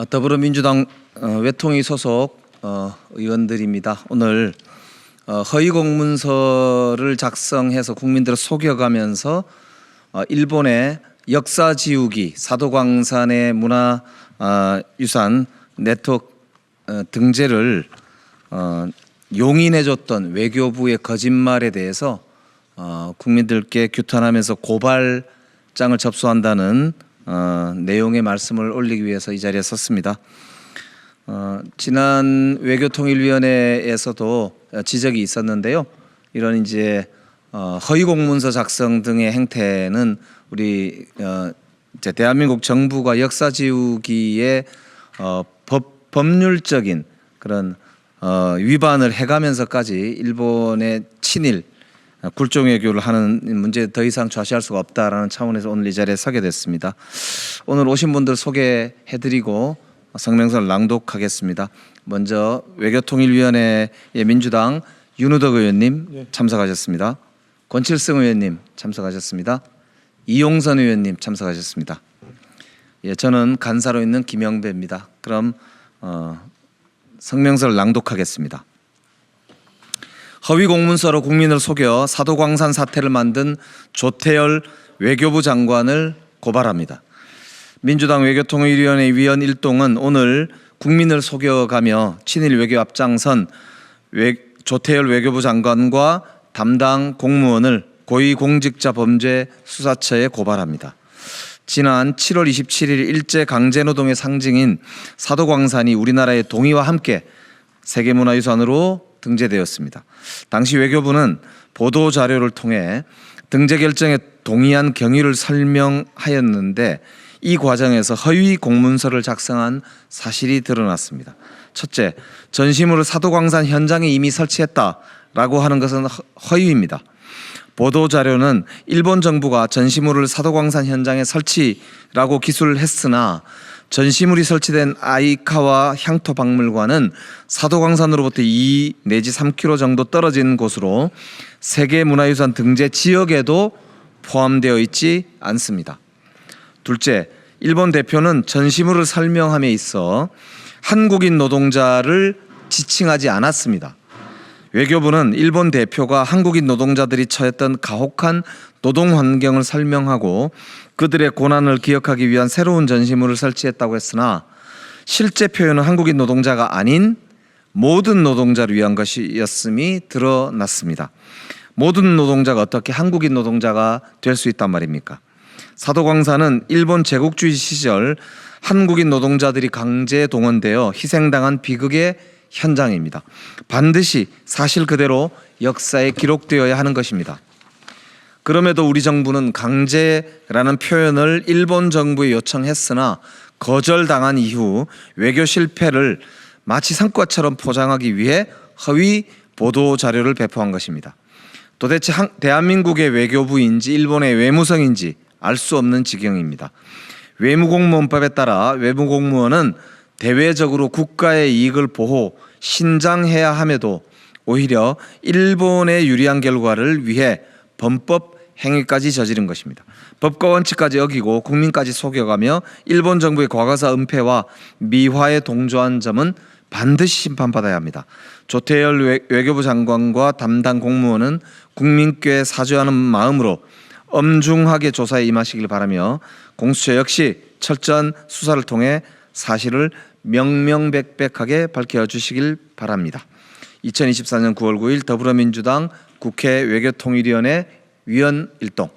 더불어민주당 외통위 소속 의원들입니다. 오늘 허위 공문서를 작성해서 국민들을 속여가면서 일본의 역사 지우기, 사도광산의 문화유산 네트워크 등재를 용인해줬던 외교부의 거짓말에 대해서 국민들께 규탄하면서 고발장을 접수한다는 내용의 말씀을 올리기 위해서 이 자리에 섰습니다. 지난 외교통일위원회에서도 지적이 있었는데요. 이런 이제 허위 공문서 작성 등의 행태는 우리 이제 대한민국 정부가 역사 지우기에 법률적인 그런 위반을 해가면서까지 일본의 친일 굴종 외교를 하는 문제에 더 이상 좌시할 수가 없다라는 차원에서 오늘 이 자리에 서게 됐습니다. 오늘 오신 분들 소개해드리고 성명서를 낭독하겠습니다. 먼저 외교통일위원회의 민주당 윤우덕 의원님 참석하셨습니다. 권칠성 의원님 참석하셨습니다. 이용선 의원님 참석하셨습니다. 저는 간사로 있는 김영배입니다. 그럼 성명서를 낭독하겠습니다. 허위 공문서로 국민을 속여 사도광산 사태를 만든 조태열 외교부 장관을 고발합니다. 민주당 외교통일위원회 위원 일동은 오늘 국민을 속여가며 친일 외교 앞장선 조태열 외교부 장관과 담당 공무원을 고위공직자범죄수사처에 고발합니다. 지난 7월 27일 일제강제노동의 상징인 사도광산이 우리나라의 동의와 함께 세계문화유산으로 등재되었습니다. 당시 외교부는 보도자료를 통해 등재 결정에 동의한 경위를 설명하였는데 이 과정에서 허위 공문서를 작성한 사실이 드러났습니다. 첫째, 전시물을 사도광산 현장에 이미 설치했다라고 하는 것은 허위입니다. 보도자료는 일본 정부가 전시물을 사도광산 현장에 설치라고 기술을 했으나 전시물이 설치된 아이카와 향토박물관은 사도광산으로부터 2 내지 3km 정도 떨어진 곳으로 세계문화유산 등재 지역에도 포함되어 있지 않습니다. 둘째, 일본 대표는 전시물을 설명함에 있어 한국인 노동자를 지칭하지 않았습니다. 외교부는 일본 대표가 한국인 노동자들이 처했던 가혹한 노동 환경을 설명하고 그들의 고난을 기억하기 위한 새로운 전시물을 설치했다고 했으나 실제 표현은 한국인 노동자가 아닌 모든 노동자를 위한 것이었음이 드러났습니다. 모든 노동자가 어떻게 한국인 노동자가 될 수 있단 말입니까? 사도광산은 일본 제국주의 시절 한국인 노동자들이 강제 동원되어 희생당한 비극의 현장입니다. 반드시 사실 그대로 역사에 기록되어야 하는 것입니다. 그럼에도 우리 정부는 강제라는 표현을 일본 정부에 요청했으나 거절당한 이후 외교 실패를 마치 성과처럼 포장하기 위해 허위 보도 자료를 배포한 것입니다. 도대체 대한민국의 외교부인지 일본의 외무성인지 알 수 없는 지경입니다. 외무공무원법에 따라 외무공무원은 대외적으로 국가의 이익을 보호, 신장해야 함에도 오히려 일본에 유리한 결과를 위해 범법 행위까지 저지른 것입니다. 법과 원칙까지 어기고 국민까지 속여가며 일본 정부의 과거사 은폐와 미화에 동조한 점은 반드시 심판받아야 합니다. 조태열 외교부 장관과 담당 공무원은 국민께 사죄하는 마음으로 엄중하게 조사에 임하시길 바라며 공수처 역시 철저한 수사를 통해 사실을 명명백백하게 밝혀주시길 바랍니다. 2024년 9월 9일 더불어민주당 국회 외교통일위원회 위원 일동.